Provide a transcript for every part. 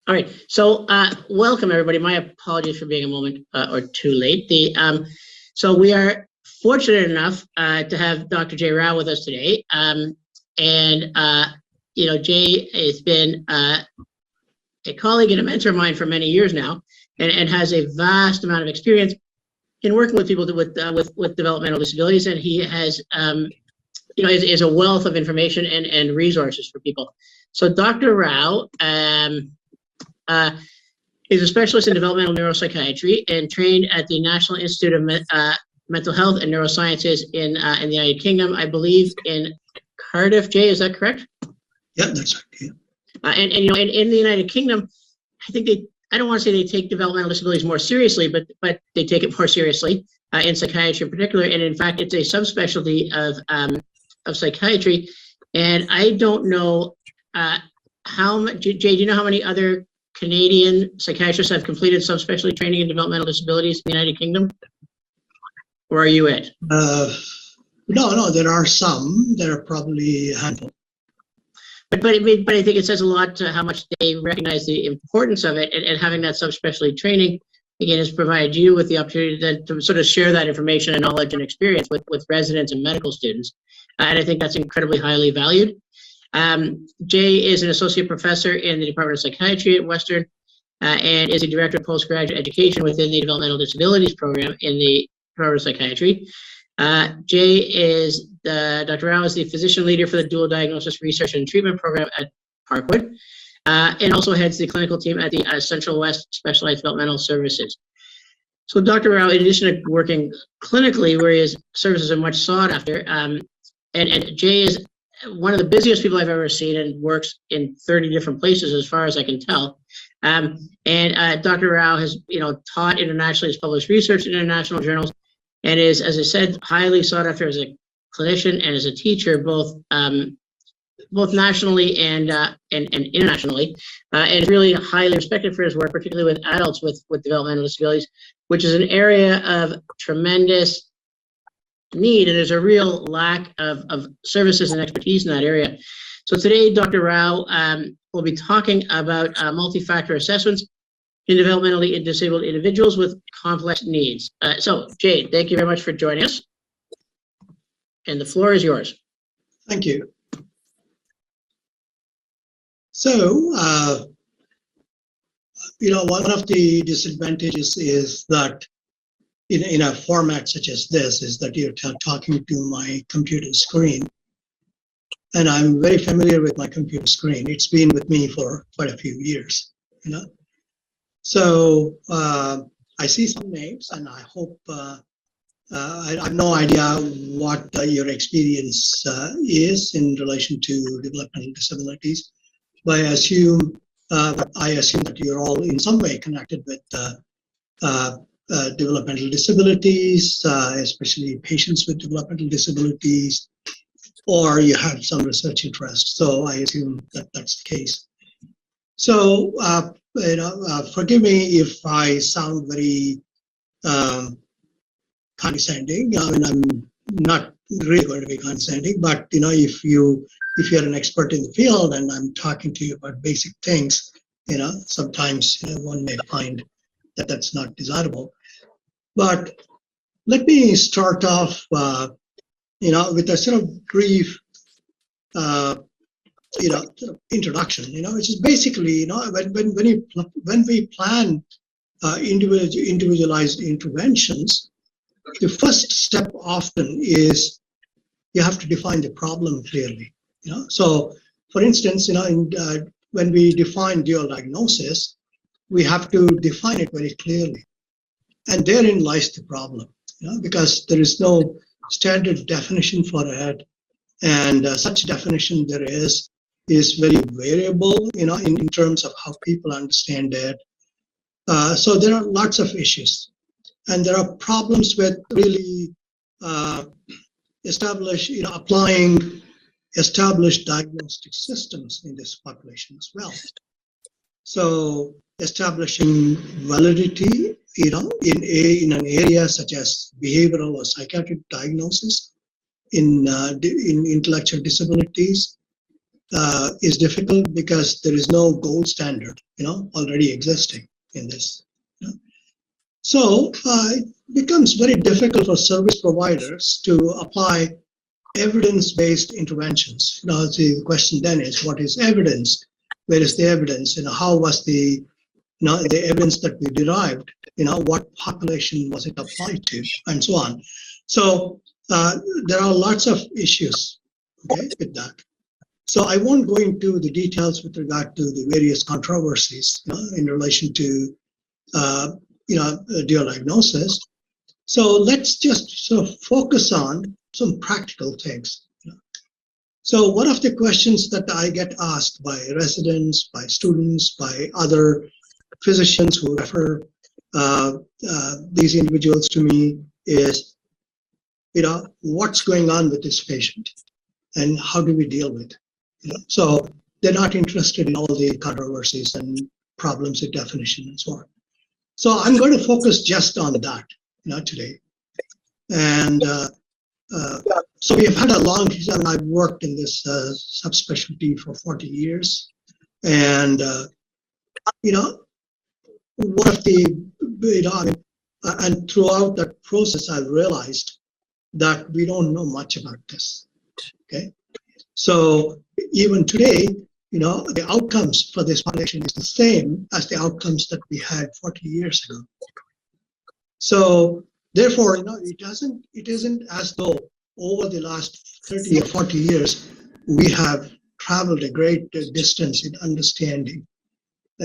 All right. So, welcome everybody. My apologies for being a moment or two late. So we are fortunate enough to have Dr. Jay Rao with us today. Jay has been a colleague and a mentor of mine for many years now, and has a vast amount of experience in working with people with developmental disabilities, and he has is a wealth of information and resources for people. So Dr. Rao is a specialist in developmental neuropsychiatry and trained at the National Institute of Mental Health and Neurosciences in the United Kingdom, I believe in Cardiff. Jay, is that correct? Yeah, that's right. Yeah. In the United Kingdom, I think I don't want to say they take developmental disabilities more seriously, but they take it more seriously in psychiatry in particular. And in fact, it's a subspecialty of psychiatry. And I don't know how much, Jay, do you know how many other Canadian psychiatrists have completed subspecialty training in developmental disabilities in the United Kingdom? Or are you it? No, there are some. There are probably a handful. But I think it says a lot to how much they recognize the importance of it, and having that subspecialty training, again, has provided you with the opportunity to sort of share that information and knowledge and experience with residents and medical students. And I think that's incredibly highly valued. Jay is an associate professor in the Department of Psychiatry at Western and is a director of postgraduate education within the Developmental Disabilities program in the Department of Psychiatry. Dr. Rao is the physician leader for the dual diagnosis research and treatment program at Parkwood, and also heads the clinical team at the Central West Specialized Developmental Services. So Dr. Rao, in addition to working clinically, where his services are much sought after, and Jay is one of the busiest people I've ever seen and works in 30 different places as far as I can tell. Dr. Rao has taught internationally, has published research in international journals, and is, as I said, highly sought after as a clinician and as a teacher, both nationally and internationally, and is really highly respected for his work, particularly with adults with developmental disabilities, which is an area of tremendous need, and there's a real lack of services and expertise in that area. So today, Dr. Rao will be talking about multi-factor assessments in developmentally disabled individuals with complex needs. So, Jay, thank you very much for joining us. And the floor is yours. Thank you. So, one of the disadvantages is that in a format such as this is that you're talking to my computer screen. And I'm very familiar with my computer screen. It's been with me for quite a few years, So I see some names, and I hope I have no idea what your experience is in relation to developmental disabilities, but I assume that you're all in some way connected with developmental disabilities, especially patients with developmental disabilities, or you have some research interest. So I assume that that's the case. So forgive me if I sound very condescending. I mean, I'm not really going to be condescending, but if you're an expert in the field and I'm talking to you about basic things, sometimes one may find that that's not desirable. But let me start off, with a sort of brief, introduction. Which is basically, when we plan individualized interventions, the first step often is you have to define the problem clearly. So, for instance, when we define dual diagnosis, we have to define it very clearly, and therein lies the problem. Because there is no standard definition for it, and such definition there is very variable, in terms of how people understand it. So there are lots of issues, and there are problems with really applying established diagnostic systems in this population as well. So establishing validity, in an area such as behavioral or psychiatric diagnosis in intellectual disabilities, is difficult because there is no gold standard, already existing in this. So it becomes very difficult for service providers to apply evidence-based interventions. Now, the question then is, what is evidence? Where is the evidence? How was the evidence that we derived? What population was it applied to, and so on. So there are lots of issues, with that. So I won't go into the details with regard to the various controversies, in relation to dual diagnosis. So let's just sort of focus on some practical things. So one of the questions that I get asked by residents, by students, by other physicians who refer these individuals to me is, what's going on with this patient and how do we deal with it? So they're not interested in all the controversies and problems with definition and so on. So I'm going to focus just on that, today. And so we've had a long history. I've worked in this subspecialty for 40 years. And, one of the, and throughout that process, I've realized that we don't know much about this, okay? So even today, the outcomes for this population is the same as the outcomes that we had 40 years ago. So therefore, it isn't as though over the last 30 or 40 years, we have traveled a great distance in understanding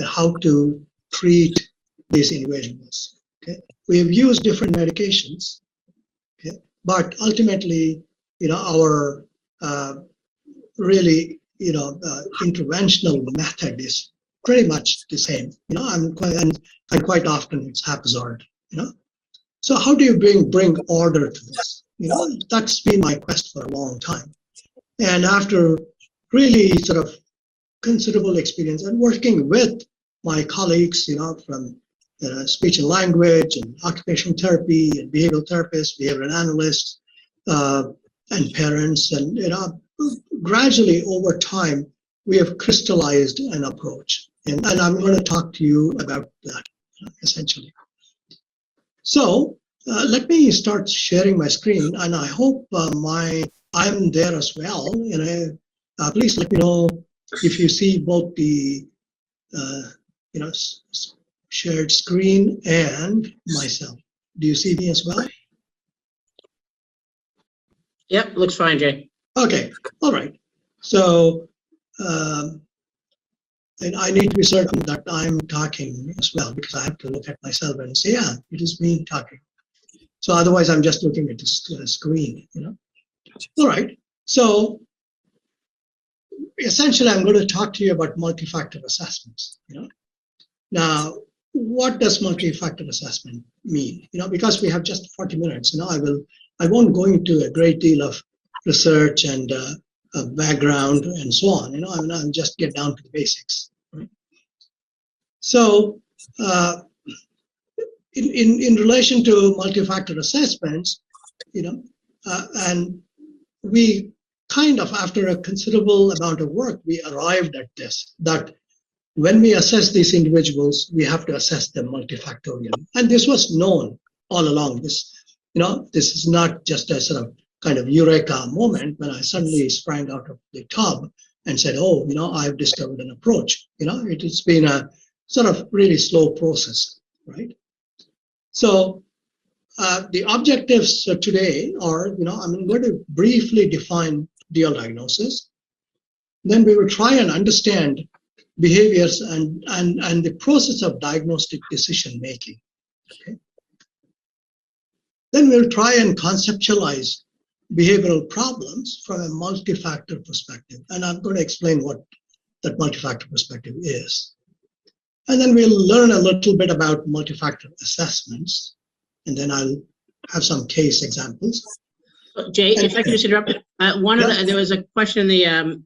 how to treat these individuals. Okay, we have used different medications, okay, but ultimately, our really, interventional method is pretty much the same. And quite often it's haphazard. So how do you bring order to this? That's been my quest for a long time. And after really sort of considerable experience and working with my colleagues, from speech and language and occupational therapy and behavioral therapists, behavioral analysts, and parents, and gradually over time, we have crystallized an approach. And I'm going to talk to you about that, essentially. So let me start sharing my screen, and I hope I'm there as well. Please let me know if you see both the shared screen and myself. Do you see me as well? Yep, looks fine, Jay. Okay, all right. So, and I need to be certain that I'm talking as well, because I have to look at myself and say, yeah, it is me talking. So otherwise, I'm just looking at the screen, All right. So essentially, I'm going to talk to you about multi-factor assessments, Now, what does multi-factor assessment mean? Because we have just 40 minutes, I won't go into a great deal of research and background and so on, I'll just get down to the basics. Right? So in relation to multi-factor assessments, and we kind of, after a considerable amount of work, we arrived at this, that when we assess these individuals, we have to assess them multifactorially. And this was known all along. This is not just a sort of kind of eureka moment when I suddenly sprang out of the tub and said, oh, I've discovered an approach. It's been a sort of really slow process, right? So the objectives today are, I'm going to briefly define dual diagnosis. Then we will try and understand behaviors and the process of diagnostic decision making. Okay. Then we'll try and conceptualize behavioral problems from a multi-factor perspective. And I'm going to explain what that multi-factor perspective is. And then we'll learn a little bit about multi-factor assessments. And then I'll have some case examples. Jay, if I could just interrupt, there was a question in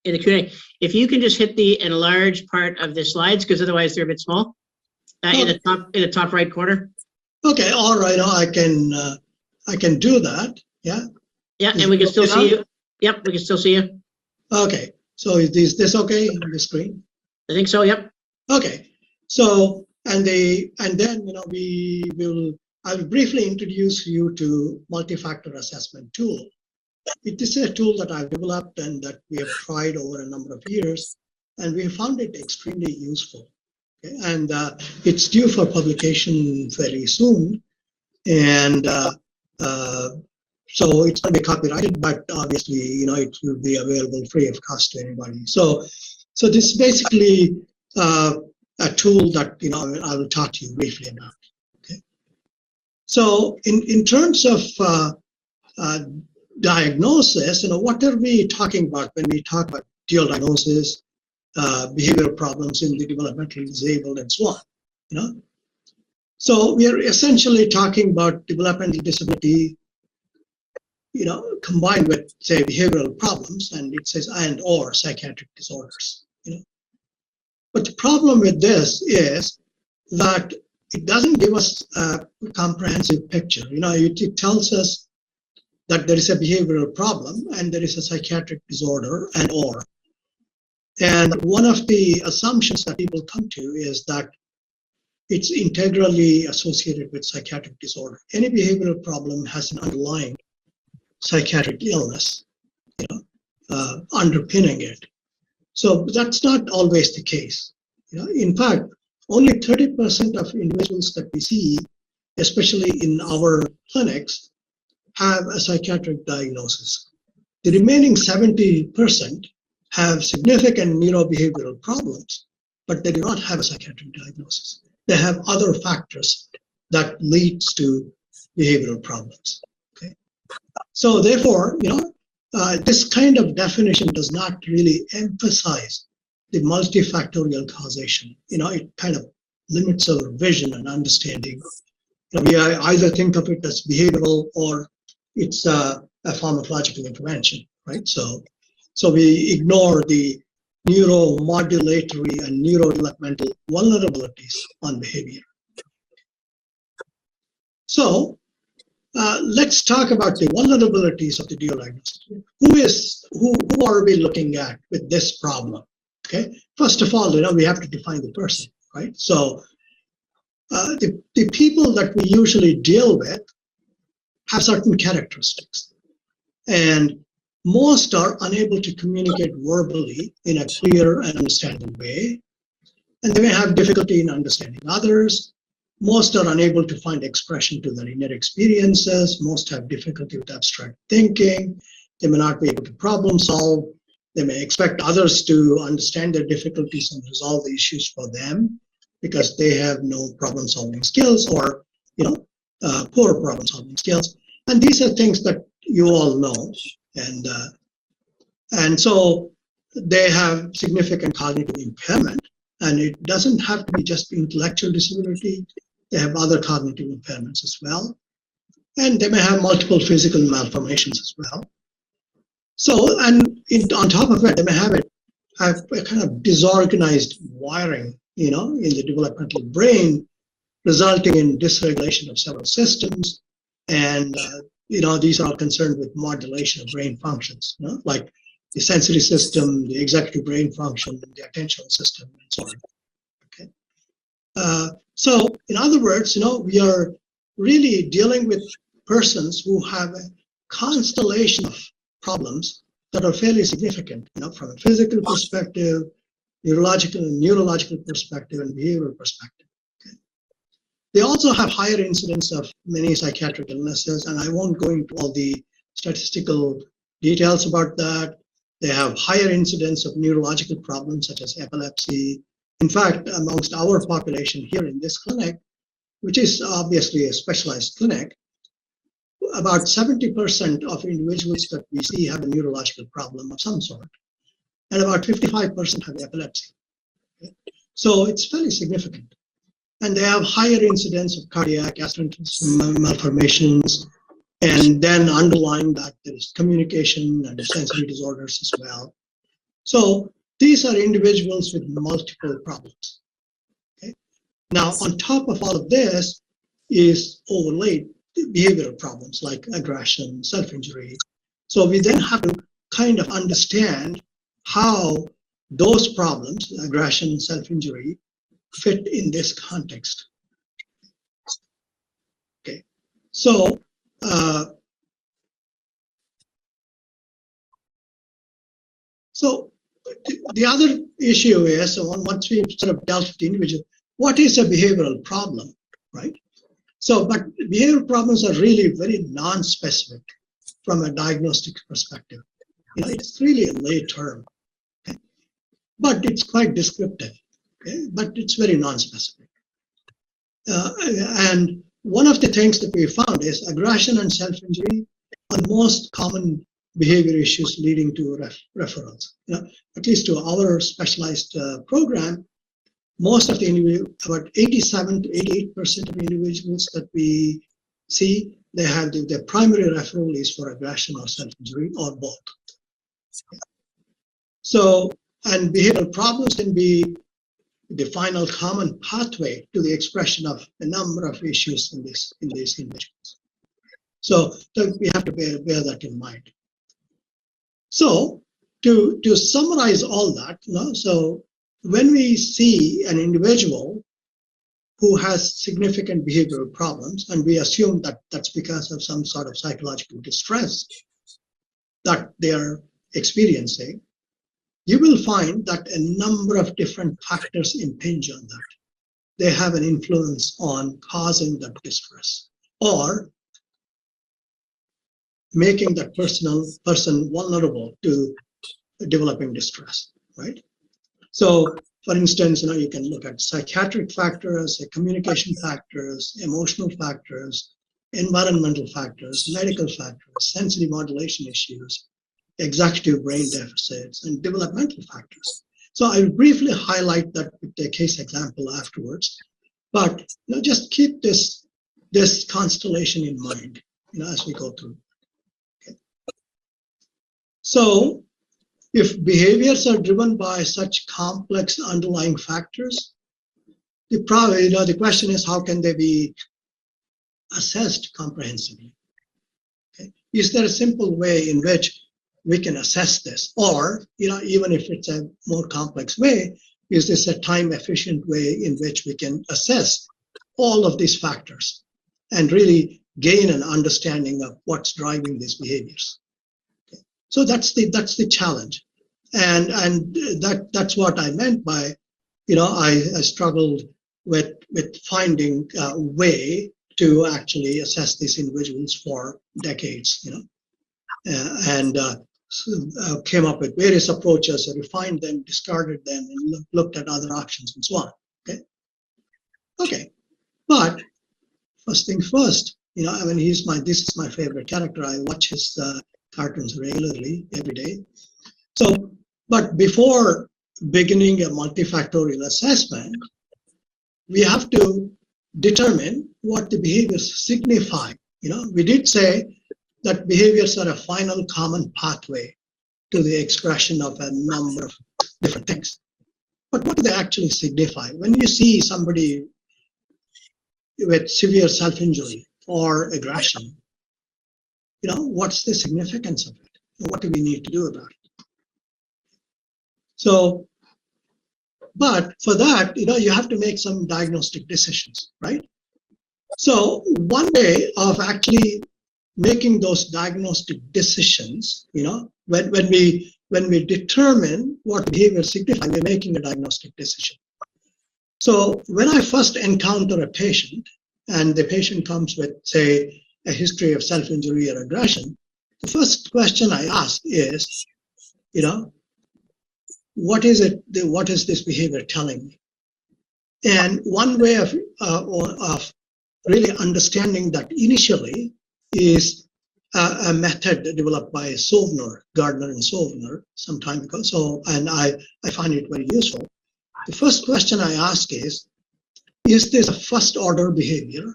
the Q&A. If you can just hit the enlarge part of the slides, because otherwise they're a bit small, in the top right corner. Okay, all right. I can do that. Yeah. Yeah, and we can still see you. Yep, we can still see you. Okay. So is this okay on the screen? I think so, yep. Okay. So, and then, I will briefly introduce you to multi-factor assessment tool. It is a tool that I've developed and that we have tried over a number of years, and we found it extremely useful. Okay? And it's due for publication very soon. And so it's going to be copyrighted, but obviously, it will be available free of cost to anybody. So this is basically a tool that, I will talk to you briefly about. Okay. So in terms of diagnosis, what are we talking about when we talk about dual diagnosis, behavioral problems in the developmentally disabled, and so on? So we are essentially talking about developmental disability, combined with, say, behavioral problems, and it says and/or psychiatric disorders. But the problem with this is that it doesn't give us a comprehensive picture. It tells us that there is a behavioral problem and there is a psychiatric disorder and/or. And one of the assumptions that people come to is that it's integrally associated with psychiatric disorder. Any behavioral problem has an underlying psychiatric illness, underpinning it. So that's not always the case. In fact, only 30% of individuals that we see, especially in our clinics, have a psychiatric diagnosis. The remaining 70% have significant neurobehavioral problems, but they do not have a psychiatric diagnosis. They have other factors that leads to behavioral problems. Okay, so therefore, this kind of definition does not really emphasize the multifactorial causation. It kind of limits our vision and understanding. We either think of it as behavioral or it's a pharmacological intervention, right? So we ignore the neuromodulatory and neurodevelopmental vulnerabilities on behavior. So let's talk about the vulnerabilities of the dual diagnosis. Who are we looking at with this problem? Okay, first of all, we have to define the person, right? So the people that we usually deal with have certain characteristics, and most are unable to communicate verbally in a clear and understandable way, and they may have difficulty in understanding others. Most are unable to find expression to their inner experiences. Most have difficulty with abstract thinking. They may not be able to problem solve. They may expect others to understand their difficulties and resolve the issues for them because they have no problem solving skills or, poor problem solving skills. And these are things that you all know. And so they have significant cognitive impairment, and it doesn't have to be just intellectual disability. They have other cognitive impairments as well. And they may have multiple physical malformations as well. So, and on top of it, they may have a kind of disorganized wiring, in the developmental brain, resulting in dysregulation of several systems. And, these are all concerned with modulation of brain functions, like the sensory system, the executive brain function, the attentional system, and so on. Okay. So, in other words, we are really dealing with persons who have a constellation of problems that are fairly significant, from a physical perspective, neurological perspective, and behavioral perspective. Okay. They also have higher incidence of many psychiatric illnesses, and I won't go into all the statistical details about that. They have higher incidence of neurological problems such as epilepsy. In fact, amongst our population here in this clinic, which is obviously a specialized clinic, about 70% of individuals that we see have a neurological problem of some sort, and about 55% have epilepsy. Okay? So it's fairly significant. And they have higher incidence of cardiac gastrointestinal malformations, and then underlying that, there's communication and sensory disorders as well. So these are individuals with multiple problems. Okay? Now, on top of all of this is overlaid behavioral problems like aggression, self-injury. So we then have to kind of understand how those problems, aggression, self-injury, fit in this context. Okay, so the other issue is, so once we sort of dealt with the individual, what is a behavioral problem, right? So, but behavioral problems are really very non-specific from a diagnostic perspective. You know, it's really a lay term, okay? But it's quite descriptive, okay? But it's very non-specific. And one of the things that we found is aggression and self-injury are the most common behavior issues leading to referrals. You know, at least to our specialized program, most of the individuals, about 87 to 88% of individuals that we see, they have their primary referral is for aggression or self-injury or both. So, and behavioral problems can be the final common pathway to the expression of a number of issues in these individuals. So we have to bear that in mind. So to summarize all that, you know, so when we see an individual who has significant behavioral problems, and we assume that that's because of some sort of psychological distress that they are experiencing, you will find that a number of different factors impinge on that. They have an influence on causing that distress or making that person vulnerable to developing distress, right? So, for instance, you know, you can look at psychiatric factors, communication factors, emotional factors, environmental factors, medical factors, sensory modulation issues, executive brain deficits, and developmental factors. So I'll briefly highlight that with the case example afterwards, but you know, just keep this constellation in mind, you know, as we go through. Okay. So if behaviors are driven by such complex underlying factors, the question is, how can they be assessed comprehensively? Okay. Is there a simple way in which we can assess this? Or, you know, even if it's a more complex way, is this a time-efficient way in which we can assess all of these factors and really gain an understanding of what's driving these behaviors? Okay. So that's the challenge, and that's what I meant by, you know, I struggled with finding a way to actually assess these individuals for decades, you know, and came up with various approaches, refined them, discarded them, and looked at other options and so on. Okay. But first thing first, you know, I mean, this is my favorite character. I watch his cartoons regularly every day. So, but before beginning a multifactorial assessment, we have to determine what the behaviors signify. You know, we did say that behaviors are a final common pathway to the expression of a number of different things. But what do they actually signify? When you see somebody with severe self-injury or aggression, you know, what's the significance of it? What do we need to do about it? So, but for that, you know, you have to make some diagnostic decisions, right? So one way of actually making those diagnostic decisions, you know, when we determine what behavior signifies, we're making a diagnostic decision. So when I first encounter a patient and the patient comes with, say, a history of self-injury or aggression, the first question I ask is, you know, what is this behavior telling me? And one way of really understanding that initially is a method developed by Gardner and Sovner some time ago. So, and I find it very useful. The first question I ask is this a first order behavior?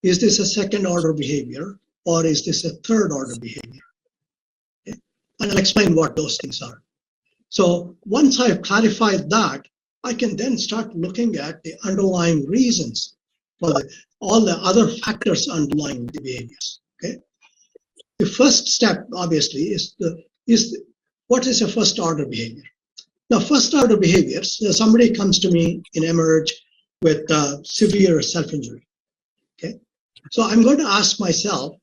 Is this a second order behavior? Or is this a third order behavior? Okay. And I'll explain what those things are. So once I've clarified that, I can then start looking at the underlying reasons for all the other factors underlying the behaviors. Okay. The first step, obviously, is what is a first order behavior? Now, first order behaviors, somebody comes to me in emerge with severe self-injury. Okay. So I'm going to ask myself,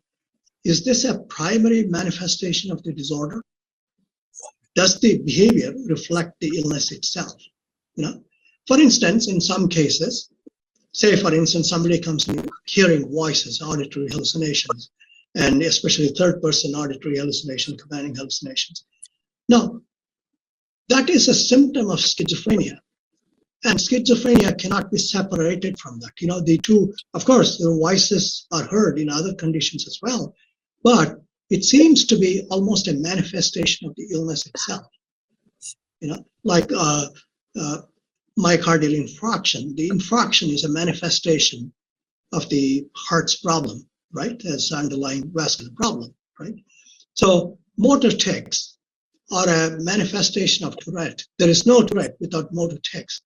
is this a primary manifestation of the disorder? Does the behavior reflect the illness itself? For instance, in some cases, say for instance, somebody comes to me hearing voices, auditory hallucinations, and especially third person auditory hallucination, commanding hallucinations. Now, that is a symptom of schizophrenia. And schizophrenia cannot be separated from that. The two, of course, the voices are heard in other conditions as well, but it seems to be almost a manifestation of the illness itself. Like myocardial infarction. The infarction is a manifestation of the heart's problem, right? As underlying vascular problem, right? So motor tics are a manifestation of Tourette. There is no Tourette without motor tics.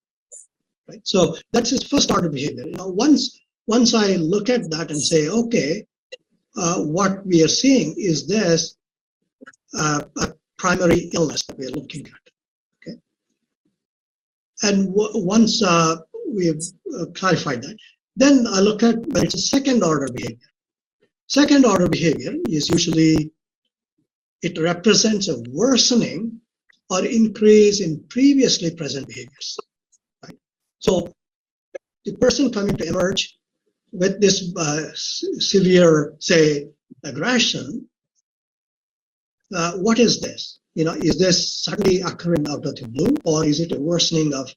Right? So that's his first order behavior. Once I look at that and say, okay, what we are seeing is this a primary illness that we are looking at. Okay, and once we have clarified that, then I look at when it's a second order behavior. Second order behavior is usually it represents a worsening or increase in previously present behaviors. So the person coming to emerge with this severe, say, aggression, what is this? Is this suddenly occurring out of the blue, or is it a worsening of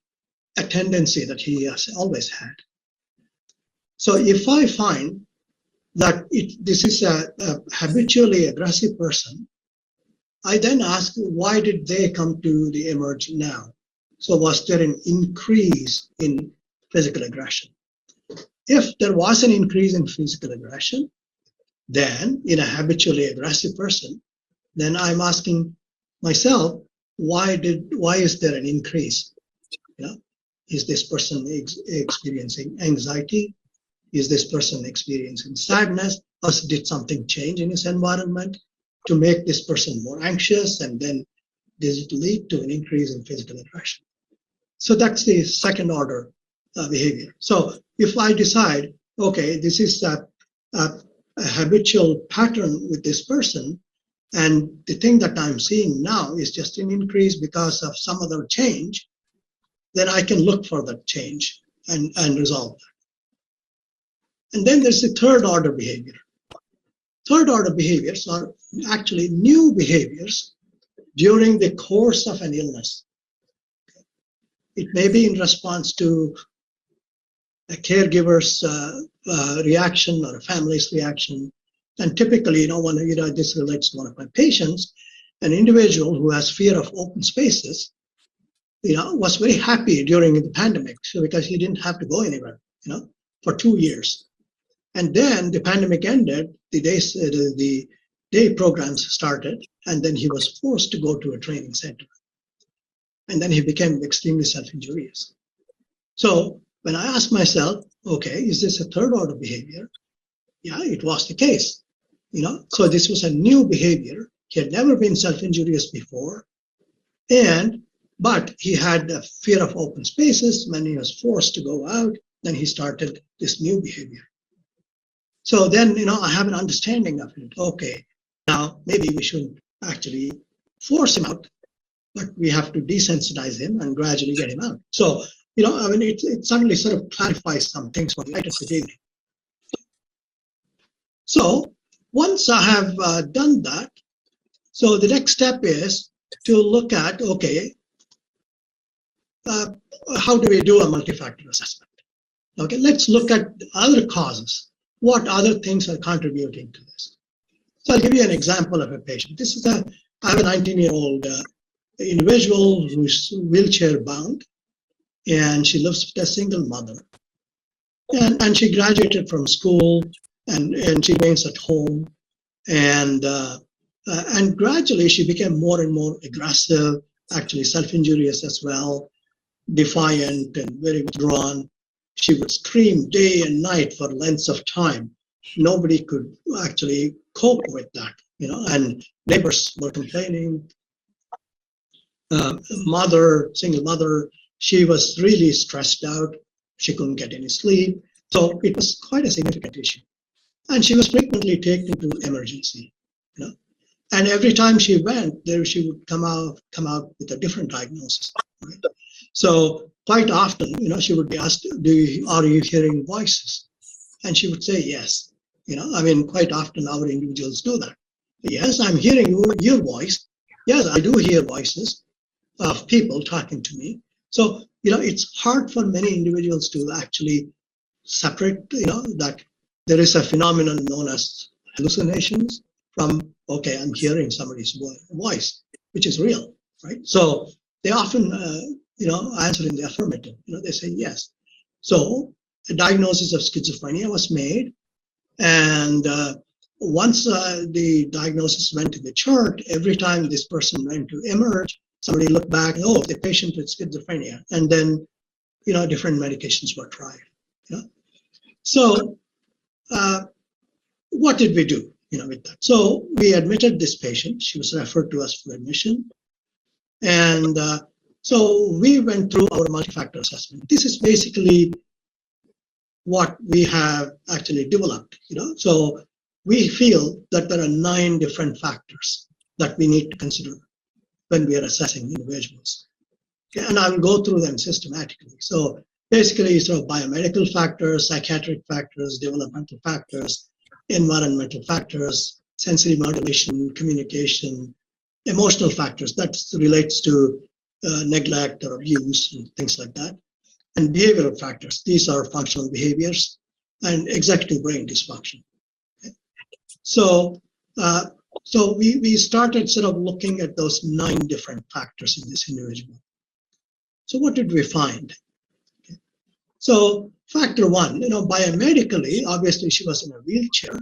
a tendency that he has always had? So if I find that this is a habitually aggressive person, I then ask, why did they come to the emerge now? So was there an increase in physical aggression? If there was an increase in physical aggression, then in a habitually aggressive person, then I'm asking myself, why is there an increase? Is this person experiencing anxiety? Is this person experiencing sadness? Or did something change in his environment to make this person more anxious? And then does it lead to an increase in physical aggression? So that's the second order behavior. So if I decide, okay, this is a habitual pattern with this person, and the thing that I'm seeing now is just an increase because of some other change, then I can look for that change and resolve that. And then there's the third order behavior. Third order behaviors are actually new behaviors during the course of an illness. It may be in response to a caregiver's reaction or a family's reaction. And typically, this relates to one of my patients, an individual who has fear of open spaces, was very happy during the pandemic because he didn't have to go anywhere, for 2 years. And then the pandemic ended, the day programs started, and then he was forced to go to a training center. And then he became extremely self-injurious. So when I asked myself, okay, is this a third order behavior? Yeah, it was the case. So this was a new behavior. He had never been self-injurious before. But he had a fear of open spaces. When he was forced to go out, then he started this new behavior. So then, I have an understanding of it. Okay, now maybe we shouldn't actually force him out, but we have to desensitize him and gradually get him out. So, it suddenly sort of clarifies some things for me right at the beginning. So once I have done that, so the next step is to look at, okay, how do we do a multi-factor assessment? Okay, let's look at other causes. What other things are contributing to this? So I'll give you an example of a patient. I have a 19-year-old individual who's wheelchair bound, and she lives with a single mother. And she graduated from school, and she remains at home. And gradually she became more and more aggressive, actually self-injurious as well, defiant and very withdrawn. She would scream day and night for lengths of time. Nobody could actually cope with that, and neighbors were complaining. single mother. She was really stressed out. She couldn't get any sleep. So it was quite a significant issue. And she was frequently taken to emergency, you know. And every time she went there, she would come out with a different diagnosis. Right? So quite often, she would be asked, are you hearing voices? And she would say yes. I mean, quite often our individuals do that. Yes, I'm hearing your voice. Yes, I do hear voices of people talking to me. So, it's hard for many individuals to actually separate, that there is a phenomenon known as hallucinations from, okay, I'm hearing somebody's voice, which is real, right? So they often, answer in the affirmative. They say yes. So a diagnosis of schizophrenia was made, and once the diagnosis went to the chart, every time this person went to emerge, somebody looked back, oh, the patient with schizophrenia, and then, different medications were tried. So what did we do, with that? So we admitted this patient. She was referred to us for admission. And so we went through our multi-factor assessment. This is basically what we have actually developed, So we feel that there are 9 different factors that we need to consider when we are assessing individuals. Okay? And I will go through them systematically. So basically, biomedical factors, psychiatric factors, developmental factors, environmental factors, sensory modulation, communication, emotional factors. That relates to neglect or abuse and things like that. And behavioral factors. These are functional behaviors and executive brain dysfunction. Okay? So we started sort of looking at those 9 different factors in this individual. So what did we find? So factor 1, biomedically, obviously she was in a wheelchair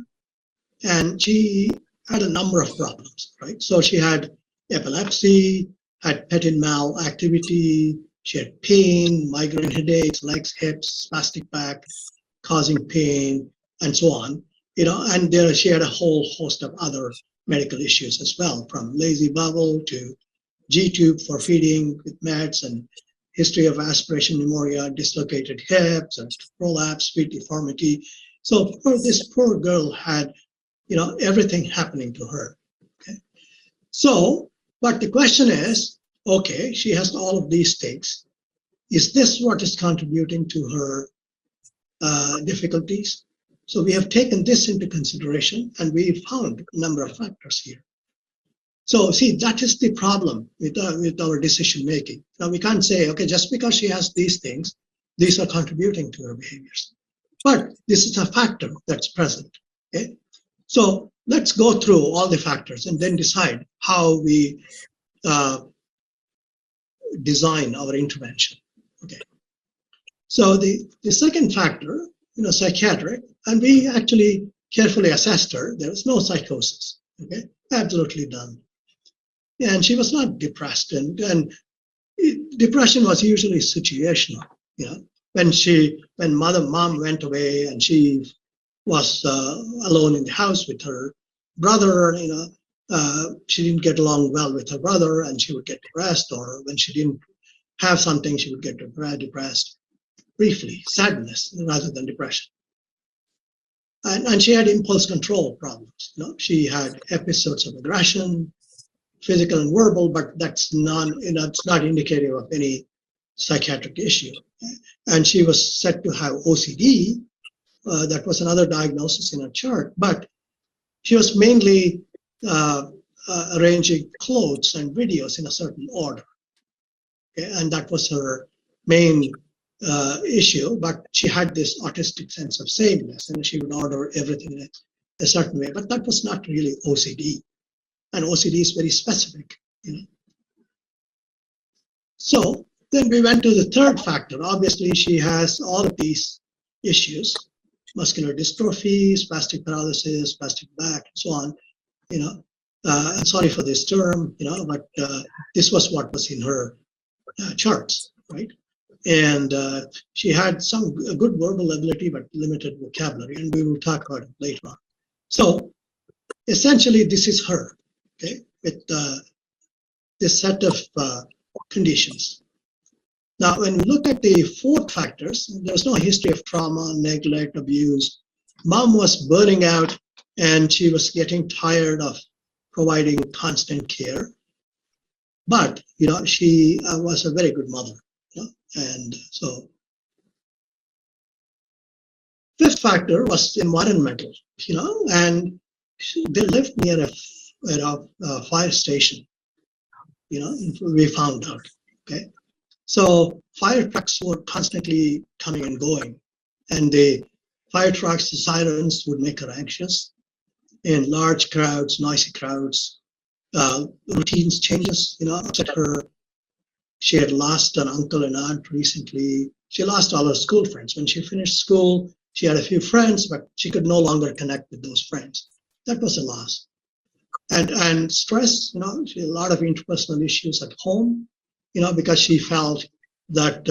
and she had a number of problems, right? So she had epilepsy, had petit mal activity, she had pain, migraine headaches, legs, hips, spastic back, causing pain, and so on. And there she had a whole host of other medical issues as well, from lazy bowel to G-tube for feeding with meds, and history of aspiration pneumonia, dislocated hips, and prolapse, feet deformity. So this poor girl had, everything happening to her. Okay? So, but the question is, okay, she has all of these things. Is this what is contributing to her difficulties? So we have taken this into consideration, and we found a number of factors here. So see, that is the problem with our decision making. Now we can't say, okay, just because she has these things, these are contributing to her behaviors. But this is a factor that's present. Okay? So let's go through all the factors and then decide how we design our intervention. Okay. So the second factor, psychiatric, and we actually carefully assessed her. There was no psychosis. Okay, absolutely none. And she was not depressed, and depression was usually situational. When mom went away and she was alone in the house with her brother, she didn't get along well with her brother, and she would get depressed, or when she didn't have something, she would get depressed briefly, sadness rather than depression. And she had impulse control problems. She had episodes of aggression, physical and verbal, but that's it's not indicative of any psychiatric issue. And she was said to have OCD. That was another diagnosis in her chart, but she was mainly arranging clothes and videos in a certain order. Okay? And that was her main issue, but she had this autistic sense of sameness, and she would order everything in a certain way, but that was not really OCD. And OCD is very specific. So then we went to the third factor. Obviously, she has all of these issues: muscular dystrophy, spastic paralysis, spastic back, and so on. I'm sorry for this term, but this was what was in her charts, right? And she had some good verbal ability, but limited vocabulary, and we will talk about it later on. So essentially, this is her. Okay, with this set of conditions. Now, when we look at the 4 factors, there's no history of trauma, neglect, abuse. Mom was burning out and she was getting tired of providing constant care. But, she was a very good mother. And so 5th factor was environmental, and they lived near a fire station, we found out, okay? So fire trucks were constantly coming and going, and the fire trucks, the sirens would make her anxious. In large crowds, noisy crowds, routines changes, upset her. She had lost an uncle and aunt recently. She lost all her school friends. When she finished school, she had a few friends, but she could no longer connect with those friends. That was a loss. And stress, she had a lot of interpersonal issues at home, because she felt that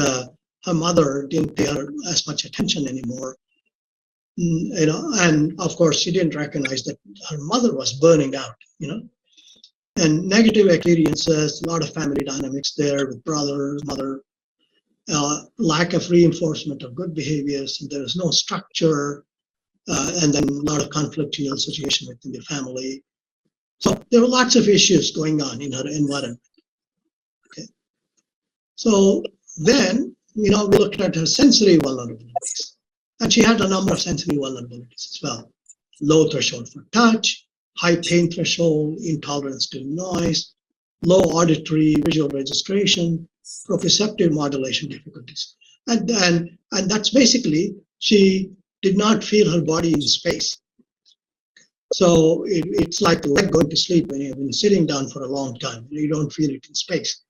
her mother didn't pay her as much attention anymore. And of course, she didn't recognize that her mother was burning out, And negative experiences, a lot of family dynamics there with brother, mother, lack of reinforcement of good behaviors, and there is no structure, and then a lot of conflictual situation within the family. So there were lots of issues going on in her environment. Okay. So then, we looked at her sensory vulnerabilities, and she had a number of sensory vulnerabilities as well. Low threshold for touch, high pain threshold, intolerance to noise, low auditory visual registration, proprioceptive modulation difficulties. And that's basically, she did not feel her body in space. So it's like going to sleep when you've been sitting down for a long time. You don't feel it in space.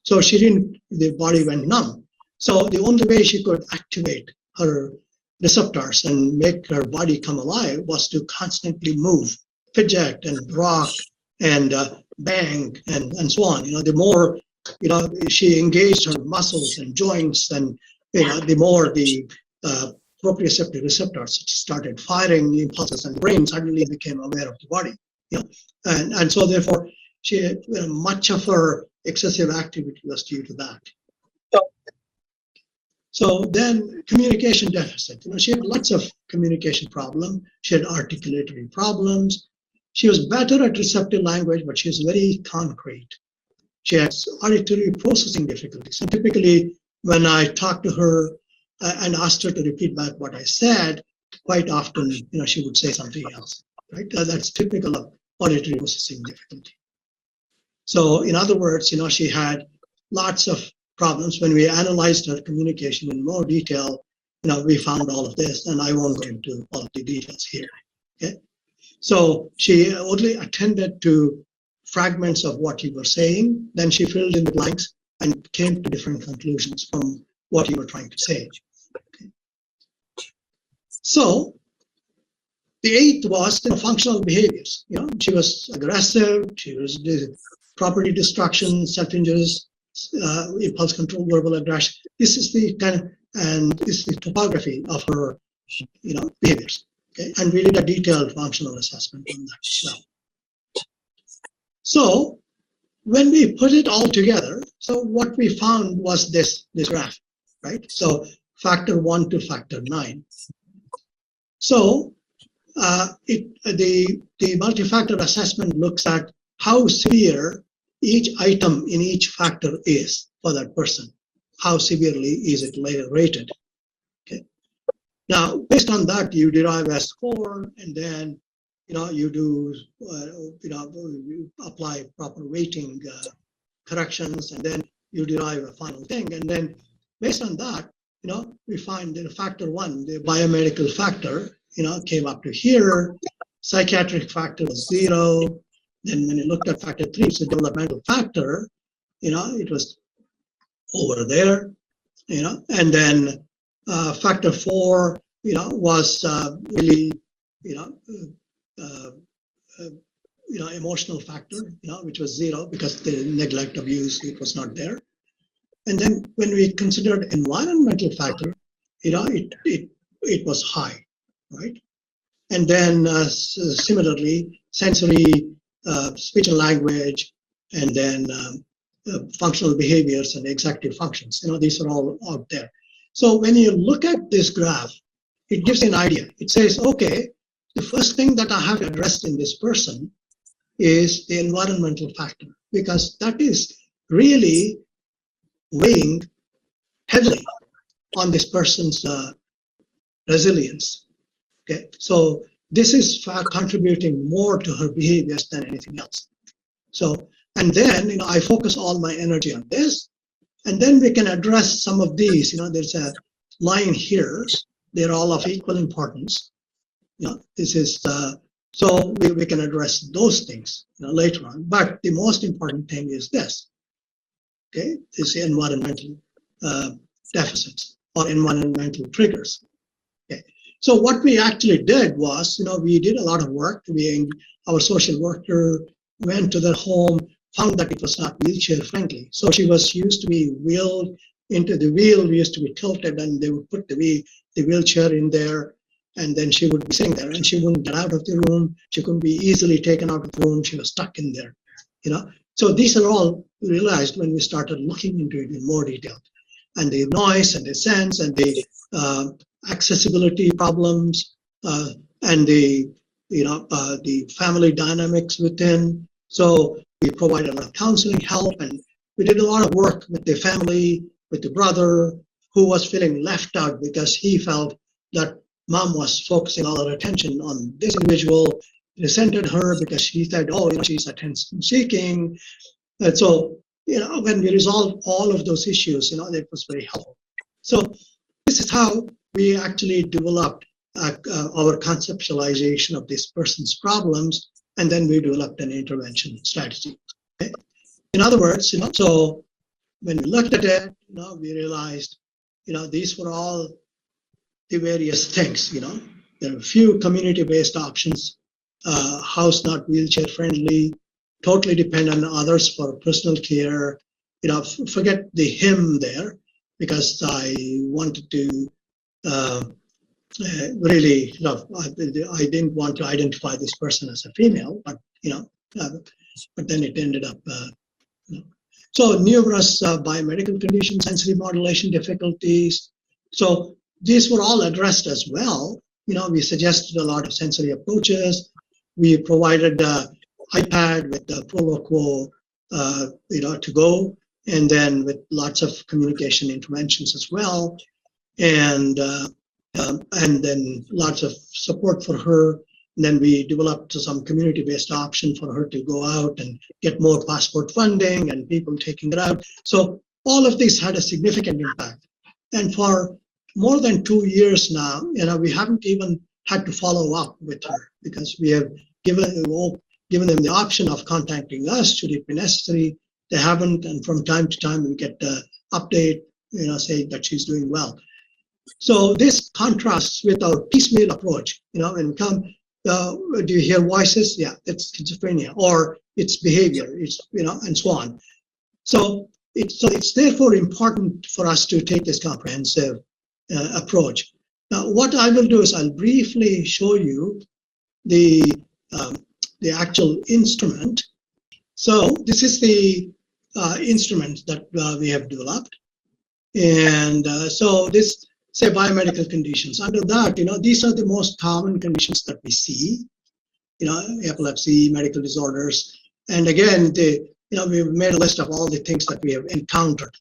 So the body went numb. So the only way she could activate her receptors and make her body come alive was to constantly move, fidget and rock and bang and so on. The more, she engaged her muscles and joints, and, the more the proprioceptive receptors started firing impulses, and the brain suddenly became aware of the body. And so therefore, much of her excessive activity was due to that. So then communication deficit. She had lots of communication problems. She had articulatory problems. She was better at receptive language, but she was very concrete. She had auditory processing difficulties. And typically, when I talked to her and asked her to repeat back what I said, quite often, she would say something else. Right? That's typical of auditory processing difficulty. So, in other words, she had lots of problems. When we analyzed her communication in more detail, we found all of this, and I won't go into all of the details here. Okay. So she only attended to fragments of what you were saying, then she filled in the blanks and came to different conclusions from what you were trying to say. Okay. So the 8th was functional behaviors. She was aggressive, she was property destruction, self-injuries, impulse control, verbal aggression. This is the this is the topography of her, behaviors. Okay, and we did a detailed functional assessment on that as well. So when we put it all together, so what we found was this graph, right? So factor 1 to factor 9. So the multi-factor assessment looks at how severe each item in each factor is for that person. How severely is it rated? Okay. Now, based on that, you derive a score, and then you do you apply proper weighting corrections, and then you derive a final thing. And then based on that, we find that factor 1, the biomedical factor, came up to here. Psychiatric factor was 0. Then when you looked at factor 3, it's a developmental factor, it was over there, and then factor 4, was really, emotional factor, which was 0 because the neglect, abuse, it was not there. And then when we considered environmental factor, it was high, right? And then similarly, sensory, speech and language, and then functional behaviors and executive functions. These are all out there. So when you look at this graph, it gives you an idea. It says, okay, the first thing that I have addressed in this person is the environmental factor, because that is really weighing heavily on this person's resilience. Okay, so this is contributing more to her behaviors than anything else. So, and then I focus all my energy on this, and then we can address some of these. There's a line here; they're all of equal importance. This is so we can address those things later on. But the most important thing is this. Okay, this environmental deficits or environmental triggers. Okay, so what we actually did was, we did a lot of work. Our social worker went to their home, found that it was not wheelchair friendly. So she was used to be wheeled into the wheel, used to be tilted, and they would put the wheelchair in there, and then she would be sitting there, and she wouldn't get out of the room. She couldn't be easily taken out of the room. She was stuck in there. So these are all realized when we started looking into it in more detail, and the noise and the sense and the accessibility problems and the family dynamics within. So we provided a lot of counseling help, and we did a lot of work with the family, with the brother who was feeling left out because he felt that mom was focusing all her attention on this individual, resented her because she said, she's attention seeking. And so, when we resolved all of those issues, it was very helpful. So this is how we actually developed our conceptualization of this person's problems, and then we developed an intervention strategy. Okay? In other words, so when we looked at it, we realized, these were all the various things. There are a few community-based options, house not wheelchair friendly, totally dependent on others for personal care. Forget the him there, because I wanted to really, I didn't want to identify this person as a female, but but then it ended up. So numerous biomedical conditions, sensory modulation difficulties. So these were all addressed as well. We suggested a lot of sensory approaches. We provided iPad with the Proloquo, to go, and then with lots of communication interventions as well, and then lots of support for her. And then we developed some community-based option for her to go out and get more passport funding and people taking it out. So all of this had a significant impact. And for more than 2 years now, we haven't even had to follow up with her, because we have given them the option of contacting us should it be necessary. They haven't, and from time to time we get the update, saying that she's doing well. So this contrasts with our piecemeal approach. When we come, do you hear voices? Yeah, that's schizophrenia, or it's behavior, it's and so on. So it's therefore important for us to take this comprehensive approach. Now, what I will do is I'll briefly show you the actual instrument. So this is the instrument that we have developed, and so this, say, biomedical conditions. Under that, these are the most common conditions that we see. Epilepsy, medical disorders, and again, we've made a list of all the things that we have encountered.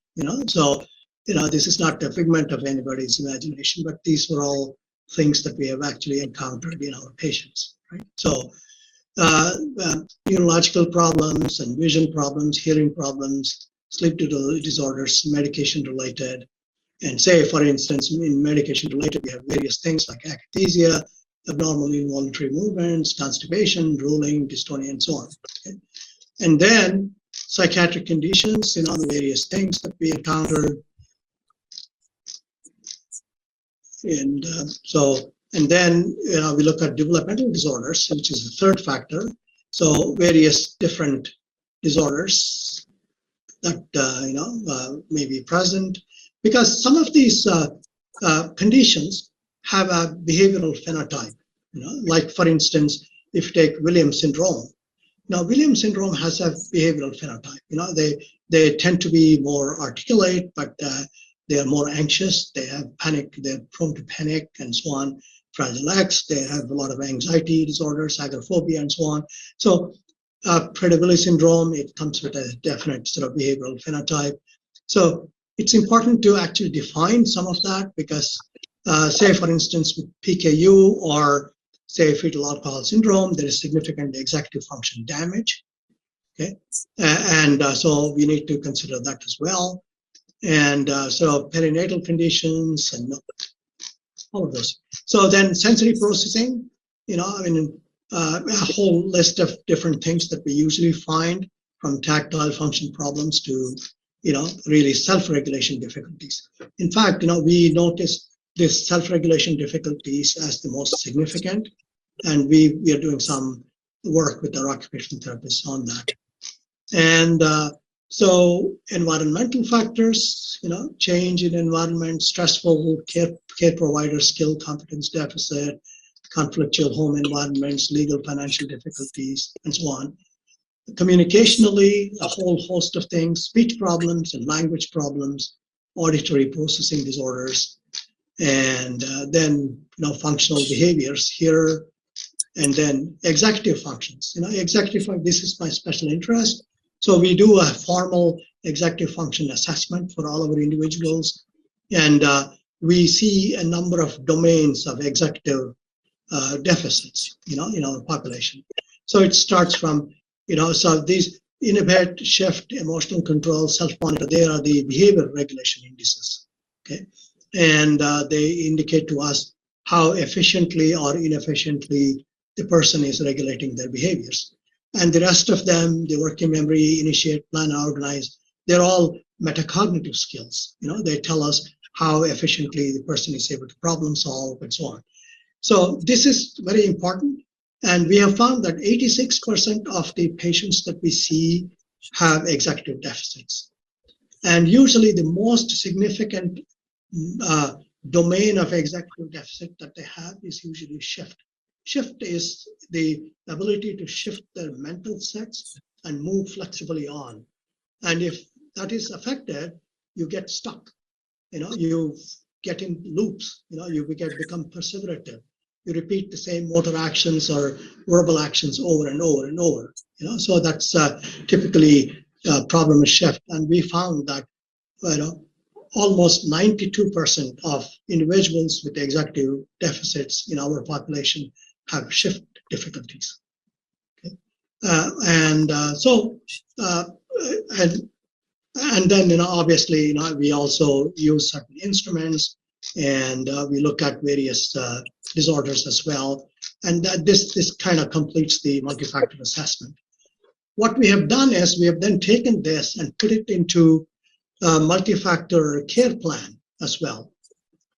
So this is not a figment of anybody's imagination, but these were all things that we have actually encountered in our patients. Right? So neurological problems and vision problems, hearing problems, sleep disorders, medication related. And say, for instance, in medication related, we have various things like akathisia, abnormal involuntary movements, constipation, drooling, dystonia, and so on. Okay? And then psychiatric conditions, the various things that we encountered. And and then we look at developmental disorders, which is the third factor. So various different disorders that may be present, because some of these conditions have a behavioral phenotype. Like for instance, if you take Williams syndrome, Now, Williams syndrome has a behavioral phenotype. They tend to be more articulate, but they are more anxious. They have panic. They're prone to panic and so on. Fragile X. They have a lot of anxiety disorders, agoraphobia, and so on. So, Prader-Willi syndrome, it comes with a definite sort of behavioral phenotype. So it's important to actually define some of that because, say, for instance, with PKU or say fetal alcohol syndrome, there is significant executive function damage. Okay, and so we need to consider that as well. And so perinatal conditions and all of those. So then sensory processing, a whole list of different things that we usually find, from tactile function problems to, really self-regulation difficulties. In fact, we notice this self-regulation difficulties as the most significant, and we are doing some work with our occupational therapists on that. And so environmental factors, change in environment, stressful care provider skill competence deficit, conflictual home environments, legal financial difficulties, and so on. Communicationally, a whole host of things, speech problems and language problems, auditory processing disorders, and then functional behaviors here, and then executive functions. This is my special interest. So we do a formal executive function assessment for all of our individuals, and we see a number of domains of executive deficits, in our population. So it starts from, so these inhibit, shift, emotional control, self-monitor, they are the behavior regulation indices, okay? And they indicate to us how efficiently or inefficiently the person is regulating their behaviors. And the rest of them, the working memory, initiate, plan, organize, they're all metacognitive skills. They tell us how efficiently the person is able to problem solve and so on. So this is very important. And we have found that 86% of the patients that we see have executive deficits. And usually the most significant domain of executive deficit that they have is usually shift. Shift is the ability to shift their mental sets and move flexibly on. And if that is affected, you get stuck. You get in loops. You become perseverative. You repeat the same motor actions or verbal actions over and over and over. So that's typically a problem with shift. And we found that almost 92% of individuals with executive deficits in our population have shift difficulties. Okay? And then, obviously, we also use certain instruments, and we look at various disorders as well. And this kind of completes the multi-factor assessment. What we have done is we have then taken this and put it into a multi-factor care plan as well.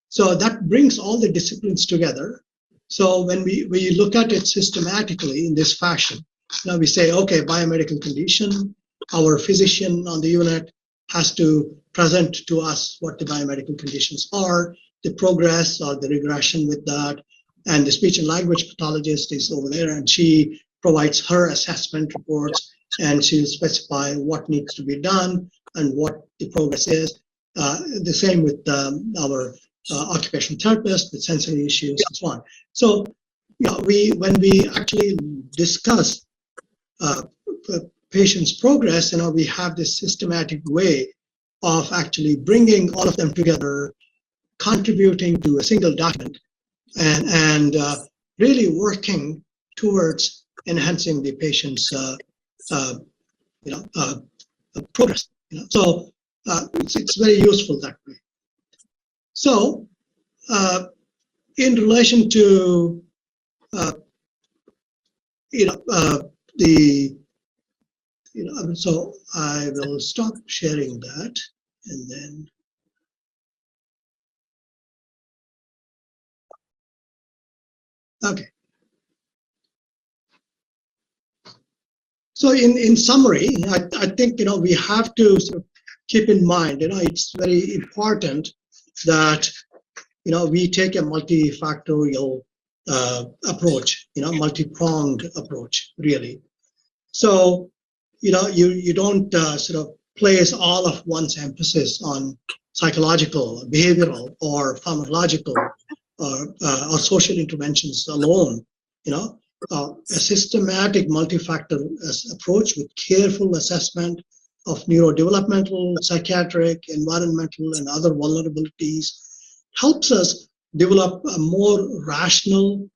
So that brings all the disciplines together. So when we look at it systematically in this fashion, now we say, okay, biomedical condition, our physician on the unit has to present to us what the biomedical conditions are, the progress or the regression with that, and the speech and language pathologist is over there, and she provides her assessment reports, and she'll specify what needs to be done and what the progress is. The same with our occupational therapist with sensory issues and so on. So, when we actually discuss patient's progress, we have this systematic way of actually bringing all of them together, contributing to a single document, and really working towards enhancing the patient's progress. So it's very useful that way. So in relation to so I will stop sharing that, and then okay. So in summary, I think we have to sort of keep in mind, it's very important that we take a multifactorial approach, multi-pronged approach, really. So, you don't sort of place all of one's emphasis on psychological, behavioral, or pharmacological or social interventions alone. A systematic multi-factor approach with careful assessment of neurodevelopmental, psychiatric, environmental, and other vulnerabilities helps us develop a more rational,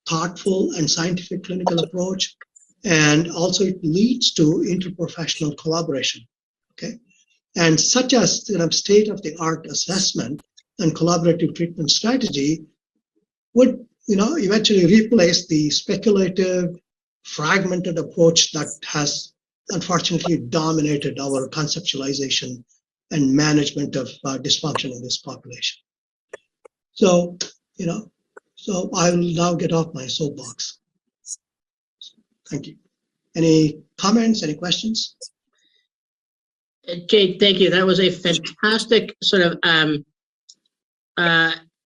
thoughtful, and scientific clinical approach. And also it leads to interprofessional collaboration, okay? And such as state-of-the-art assessment and collaborative treatment strategy would eventually replace the speculative, fragmented approach that has unfortunately dominated our conceptualization and management of dysfunction in this population. So, so I will now get off my soapbox. Thank you. Any comments, any questions? Jade, thank you. That was a fantastic sort of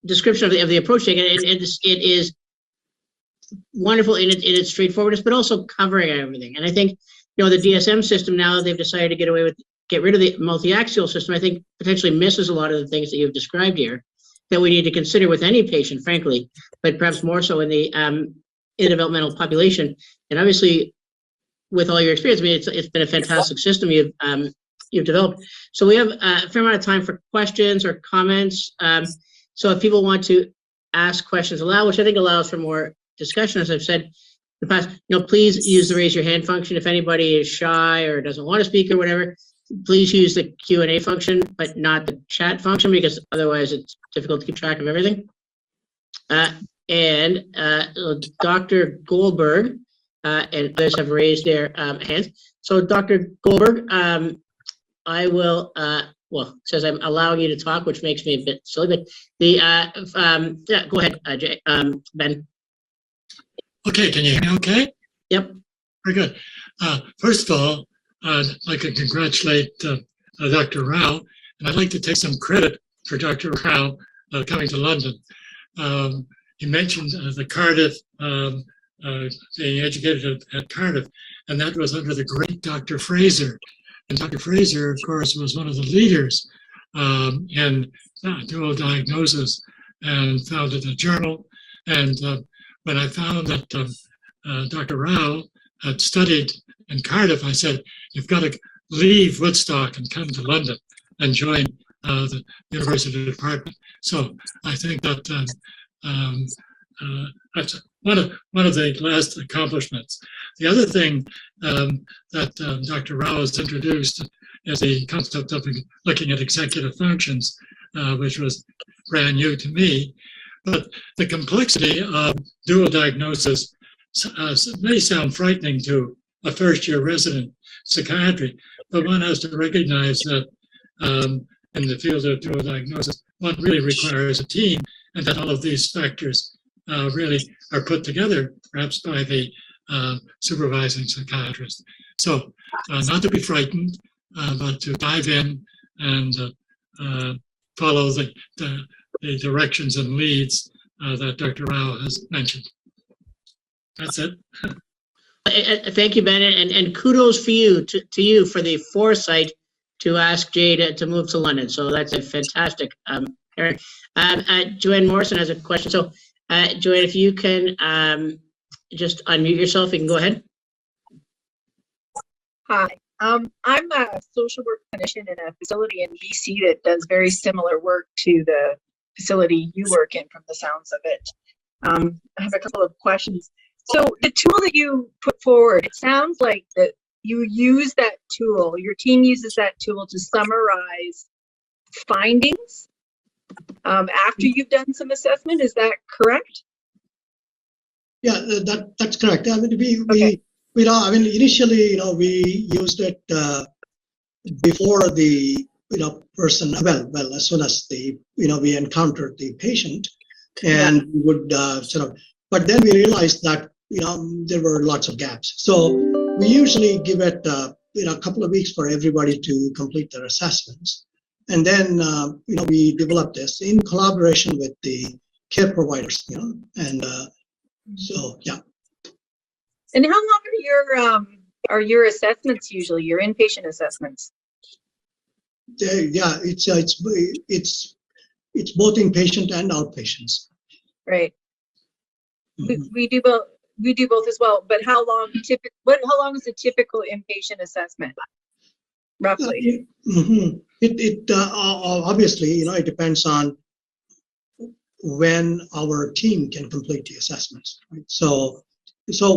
description of the approach taken. It is wonderful in its straightforwardness, but also covering everything. And I think, the DSM system, now they've decided to get rid of the multi-axial system, I think potentially misses a lot of the things that you've described here that we need to consider with any patient, frankly, but perhaps more so in the developmental population. And obviously, with all your experience, I mean, it's been a fantastic system you've developed. So we have a fair amount of time for questions or comments. So if people want to ask questions aloud, which I think allows for more discussion, as I've said in the past, please use the raise your hand function. If anybody is shy or doesn't want to speak or whatever, please use the Q&A function, but not the chat function, because otherwise it's difficult to keep track of everything. And Dr. Goldberg and others have raised their hands. So Dr. Goldberg, I will, well, it says I'm allowing you to talk, which makes me a bit silly, but yeah, go ahead, Ben. Okay, can you hear me okay? Yep. Very good. First of all, I'd like to congratulate Dr. Rao, and I'd like to take some credit for Dr. Rao coming to London. He mentioned the Cardiff, being educated at Cardiff, and that was under the great Dr. Fraser. And Dr. Fraser, of course, was one of the leaders in dual diagnosis and founded a journal. And when I found that Dr. Rao had studied in Cardiff, I said, you've got to leave Woodstock and come to London and join the university department. So I think that that's one of the last accomplishments. The other thing that Dr. Rao has introduced is the concept of looking at executive functions, which was brand new to me. But the complexity of dual diagnosis may sound frightening to a first-year resident psychiatry, but one has to recognize that in the field of dual diagnosis, one really requires a team, and that all of these factors really are put together, perhaps by the supervising psychiatrist. So not to be frightened, but to dive in and follow the directions and leads that Dr. Rao has mentioned. That's it. Thank you, Ben, and kudos for you to you for the foresight to ask Jade to move to London. So that's a fantastic Eric. Joanne Morrison has a question. So Joanne, if you can just unmute yourself, you can go ahead. Hi, I'm a social work clinician in a facility in BC that does very similar work to the facility you work in, from the sounds of it. I have a couple of questions. So the tool that you put forward, it sounds like that you use that tool, your team uses that tool to summarize findings after you've done some assessment. Is that correct? Yeah, that's correct. I mean, initially, we used it before the, person, well, as soon as we encountered the patient, and we would but then we realized that, there were lots of gaps. So we usually give it, a couple of weeks for everybody to complete their assessments. And then, we developed this in collaboration with the care providers, and so, yeah. And how long are your are your assessments usually, your inpatient assessments? Yeah, it's both inpatient and outpatients. Right. Mhm. We do both. We do both as well. But how long how long is a typical inpatient assessment? Roughly. Obviously, it depends on when our team can complete the assessments. Right? So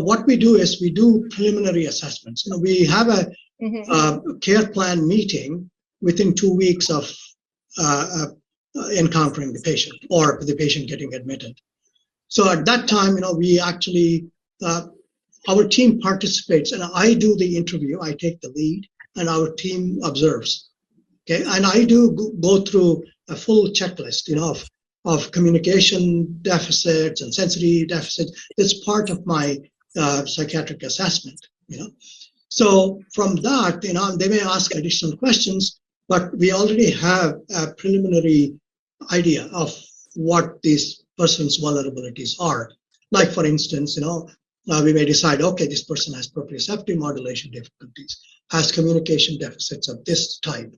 what we do is we do preliminary assessments. We have a care plan meeting within 2 weeks of encountering the patient or the patient getting admitted. So at that time, we actually, our team participates, and I do the interview. I take the lead, and our team observes. Okay, and I do go through a full checklist, of communication deficits and sensory deficits. It's part of my psychiatric assessment. So from that, they may ask additional questions, but we already have a preliminary idea of what these person's vulnerabilities are. Like, for instance, we may decide, okay, this person has proprioceptive modulation difficulties, has communication deficits of this type.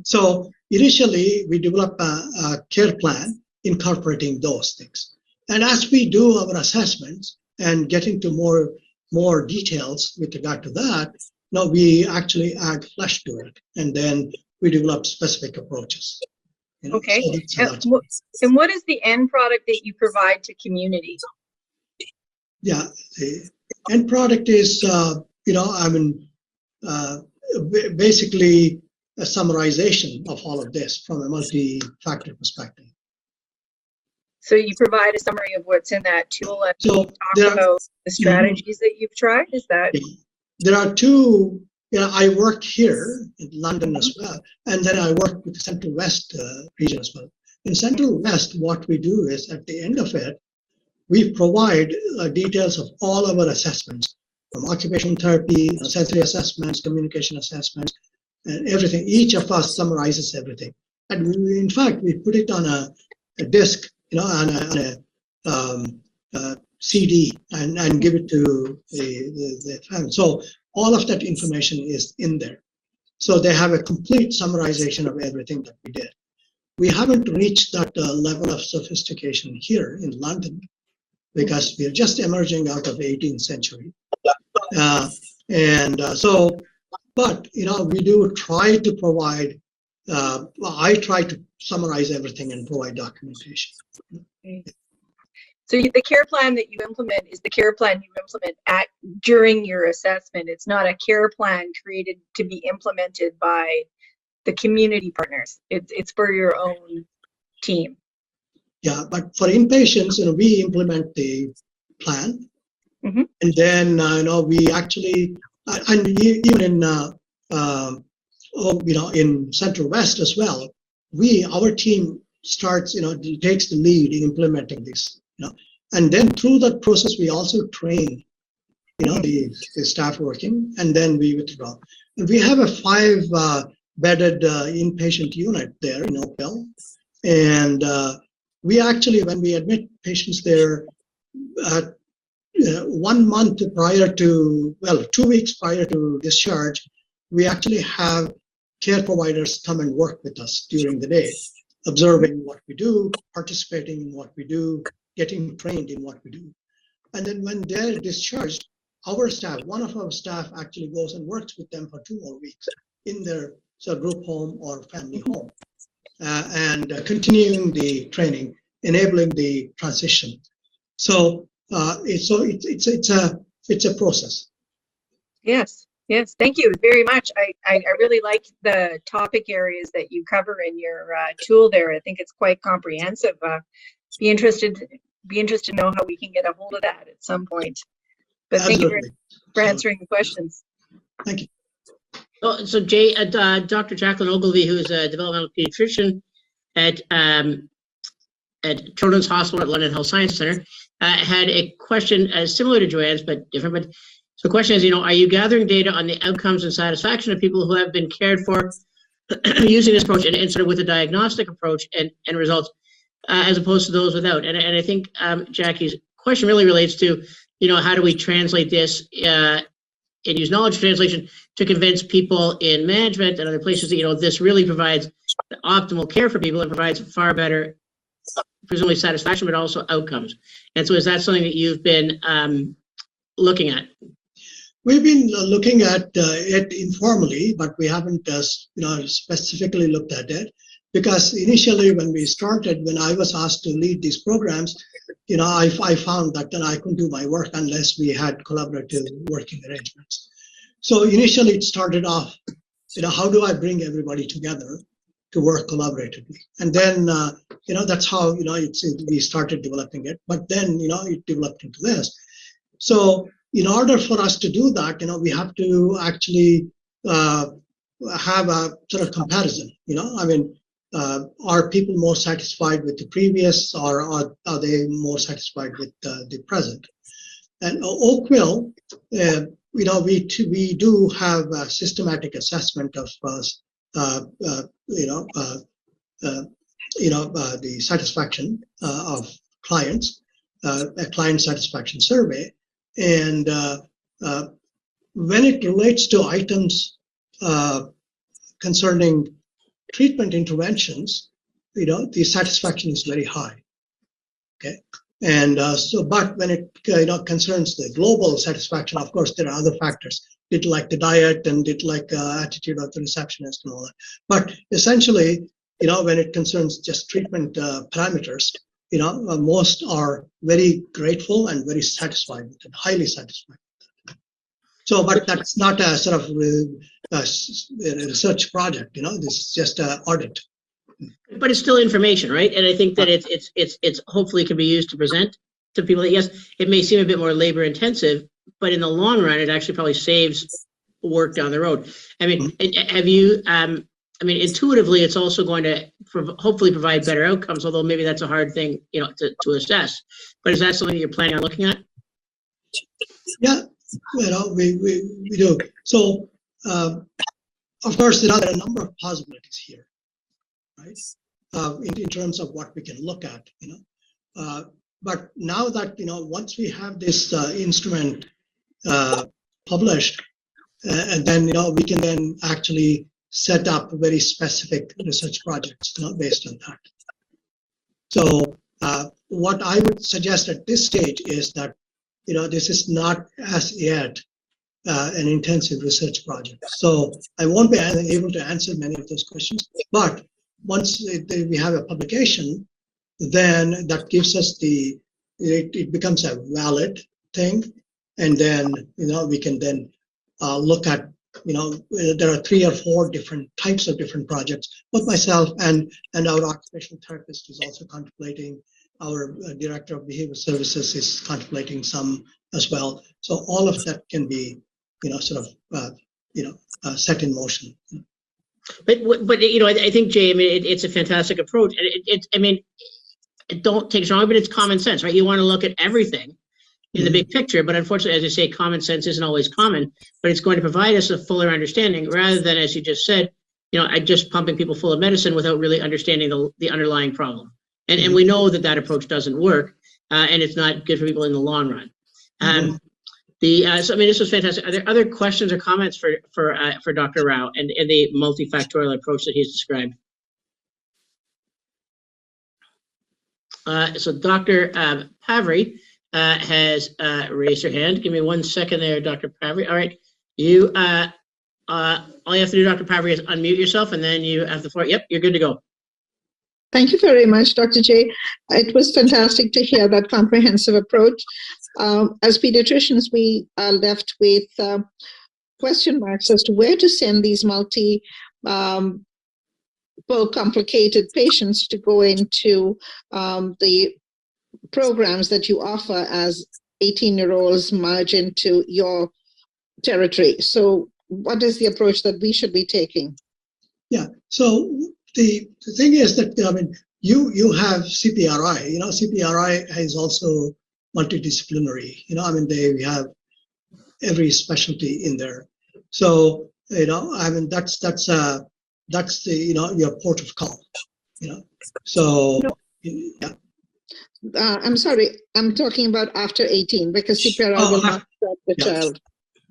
So initially, we develop a care plan incorporating those things. And as we do our assessments and get into more details with regard to that, now we actually add flesh to it, and then we develop specific approaches. Okay. So and what is the end product that you provide to community? Yeah, the end product is, basically a summarization of all of this from a multi-factor perspective. So you provide a summary of what's in that tool and So talk about the strategies that you've tried? Is that? There are two, I work here in London as well, and then I work with the Central West region as well. In Central West, what we do is at the end of it, we provide details of all our assessments, from occupational therapy, sensory assessments, communication assessments, and everything. Each of us summarizes everything. And in fact, we put it on a disc, on a CD and give it to the family. So all of that information is in there. So they have a complete summarization of everything that we did. We haven't reached that level of sophistication here in London because we are just emerging out of the 18th century. But we do try to provide, I try to summarize everything and provide documentation. So the care plan that you implement is the care plan you implement during your assessment. It's not a care plan created to be implemented by the community partners. It's for your own team. Yeah, but for inpatients, we implement the plan, and then we actually, and even in Central West as well, our team starts, takes the lead in implementing this, and then through that process we also train, the staff working, and then we withdraw. And we have a 5-bedded inpatient unit there in Oakville, and we actually, when we admit patients there, 1 month prior to, 2 weeks prior to discharge, we actually have care providers come and work with us during the day, observing what we do, participating in what we do, getting trained in what we do. And then when they're discharged, our staff, one of our staff actually goes and works with them for 2 more weeks in their group home or family home, and continuing the training, enabling the transition. So it's a process. Yes. Thank you very much. I really like the topic areas that you cover in your tool there. I think it's quite comprehensive. Be interested to know how we can get a hold of that at some point. But Absolutely. Thank you for answering the questions. Thank you. So Jay, Dr. Jacqueline Ogilvie, who is a developmental pediatrician at Children's Hospital at London Health Science Center, had a question similar to Joanne's, but different. But so the question is, are you gathering data on the outcomes and satisfaction of people who have been cared for using this approach and sort of with a diagnostic approach and results, as opposed to those without? And I think Jackie's question really relates to, how do we translate this and use knowledge translation to convince people in management and other places that, this really provides the optimal care for people and provides far better, presumably satisfaction, but also outcomes. And so is that something that you've been looking at? We've been looking at it informally, but we haven't specifically looked at it, because initially when I was asked to lead these programs, I found that I couldn't do my work unless we had collaborative working arrangements. So initially it started off, how do I bring everybody together to work collaboratively? And then, that's how, we started developing it, but then, it developed into this. So in order for us to do that, we have to actually have a sort of comparison, are people more satisfied with the previous, or are they more satisfied with the present? And Oakville, we do have a systematic assessment of the satisfaction of clients, a client satisfaction survey, and when it relates to items concerning treatment interventions, the satisfaction is very high. Okay, and but when it concerns the global satisfaction, of course, there are other factors. Did like the diet, and did like attitude of the receptionist and all that. But essentially, when it concerns just treatment parameters, most are very grateful and very satisfied with it, highly satisfied. So, but that's not a sort of research project. This is just an audit. But it's still information, right? And I think that it's hopefully can be used to present to people that, yes, it may seem a bit more labor intensive, but in the long run, it actually probably saves work down the road. I mean, have you? Intuitively, it's also going to hopefully provide better outcomes. Although maybe that's a hard thing, to assess. But is that something you're planning on looking at? Yeah, we do. So, of course, there are a number of possibilities here, right? In terms of what we can look at, but now that once we have this instrument published, and then we can then actually set up very specific research projects based on that. So what I would suggest at this stage is that this is not as yet an intensive research project. So I won't be able to answer many of those questions. But once we have a publication, then that gives us it becomes a valid thing, and then we can then look at there are 3 or 4 different types of different projects. Both myself and our occupational therapist is also contemplating. Our director of behavioral services is contemplating some as well. So all of that can be set in motion. But I think, Jay, it's a fantastic approach, and don't take it wrong, but it's common sense, right? You want to look at everything in the big picture, but unfortunately, as you say, common sense isn't always common, but it's going to provide us a fuller understanding rather than, as you just said, just pumping people full of medicine without really understanding the underlying problem. And we know that approach doesn't work, and it's not good for people in the long run. This was fantastic. Are there other questions or comments for Dr. Rao and the multifactorial approach that he's described? So Dr. Pavri has raised her hand. Give me 1 second there, Dr. Pavri. All right, you. All you have to do, Dr. Pavri, is unmute yourself, and then you have the floor. Yep, you're good to go. Thank you very much, Dr. J. It was fantastic to hear that comprehensive approach. As pediatricians, we are left with question marks as to where to send these complicated patients to go into the programs that you offer as 18-year-olds merge into your territory. So what is the approach that we should be taking? Yeah, so the thing is that, you have CPRI, CPRI is also multidisciplinary, they have every specialty in there. So, that's the, your port of call, so, yeah. I'm sorry, I'm talking about after 18 because CPRI will not stop the child.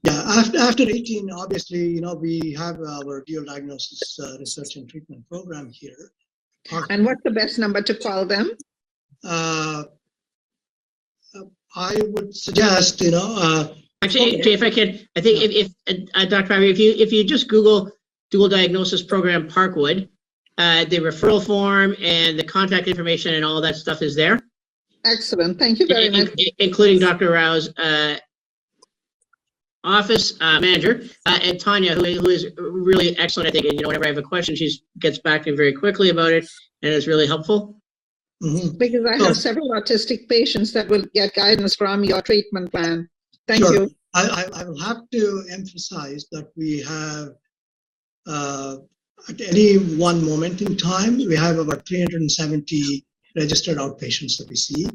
Yeah, after 18, obviously, we have our dual diagnosis research and treatment program here. And what's the best number to call them? I would suggest, Actually, Jay, if I can, I think if Dr. Ivy, if you just Google dual diagnosis program Parkwood, the referral form and the contact information and all that stuff is there. Excellent. Thank you very much. Including Dr. Rao's office manager and Tanya, who is really excellent, I think. And whenever I have a question, she gets back to me very quickly about it, and is really helpful. Mm-hmm. Because I have several autistic patients that will get guidance from your treatment plan. Thank you. I will have to emphasize that we have, at any one moment in time, we have about 370 registered outpatients that we see,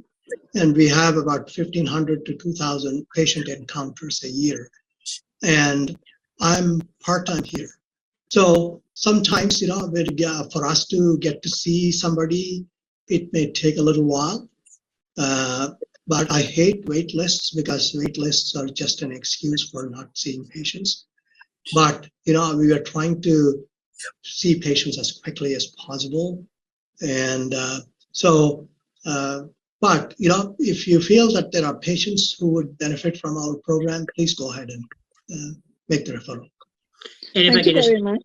and we have about 1,500 to 2,000 patient encounters a year. And I'm part-time here. So sometimes, for us to get to see somebody, it may take a little while. But I hate wait lists, because wait lists are just an excuse for not seeing patients. But, we are trying to see patients as quickly as possible. And but, if you feel that there are patients who would benefit from our program, please go ahead and make the referral. And if Thank you very much.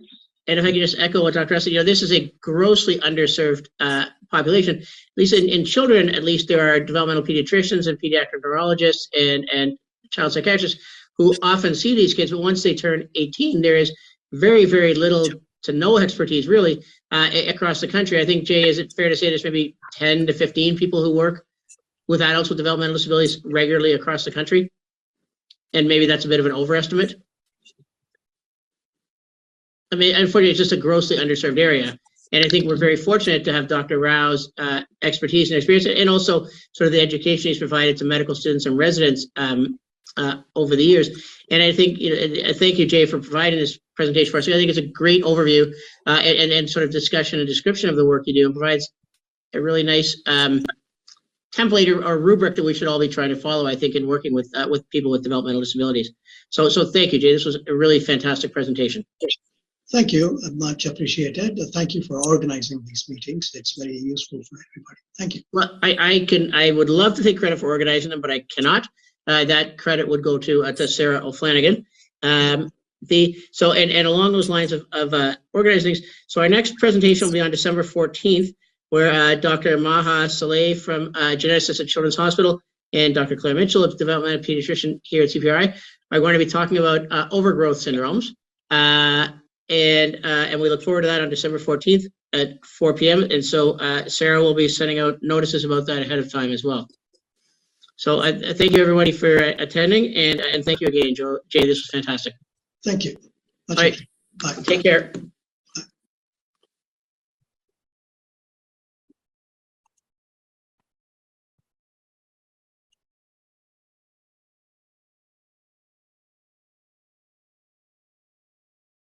And if I could just echo what Dr. Russell, this is a grossly underserved population. At least in children, at least there are developmental pediatricians and pediatric neurologists and child psychiatrists who often see these kids. But once they turn 18, there is very, very little to no expertise really across the country. I think, Jay, is it fair to say there's maybe 10 to 15 people who work with adults with developmental disabilities regularly across the country? And maybe that's a bit of an overestimate. I mean, unfortunately, it's just a grossly underserved area. And I think we're very fortunate to have Dr. Rao's expertise and experience, and also sort of the education he's provided to medical students and residents over the years. And I think, thank you, Jay, for providing this presentation for us. I think it's a great overview and sort of discussion and description of the work you do, and provides a really nice template or rubric that we should all be trying to follow, I think, in working with people with developmental disabilities. So thank you, Jay. This was a really fantastic presentation. Thank you, much appreciated. Thank you for organizing these meetings. It's very useful for everybody. Thank you. Well, I would love to take credit for organizing them, but I cannot. That credit would go to Sarah O'Flanagan. And along those lines of organizing things, so our next presentation will be on December 14th, where Dr. Maha Saleh from Geneticist at Children's Hospital and Dr. Claire Mitchell, a developmental pediatrician here at CPRI, are going to be talking about overgrowth syndromes. And we look forward to that on December 14th at 4 p.m. And so Sarah will be sending out notices about that ahead of time as well. So I thank you, everybody, for attending, and thank you again, Jay. This was fantastic. Thank you. All right. Bye. Take care.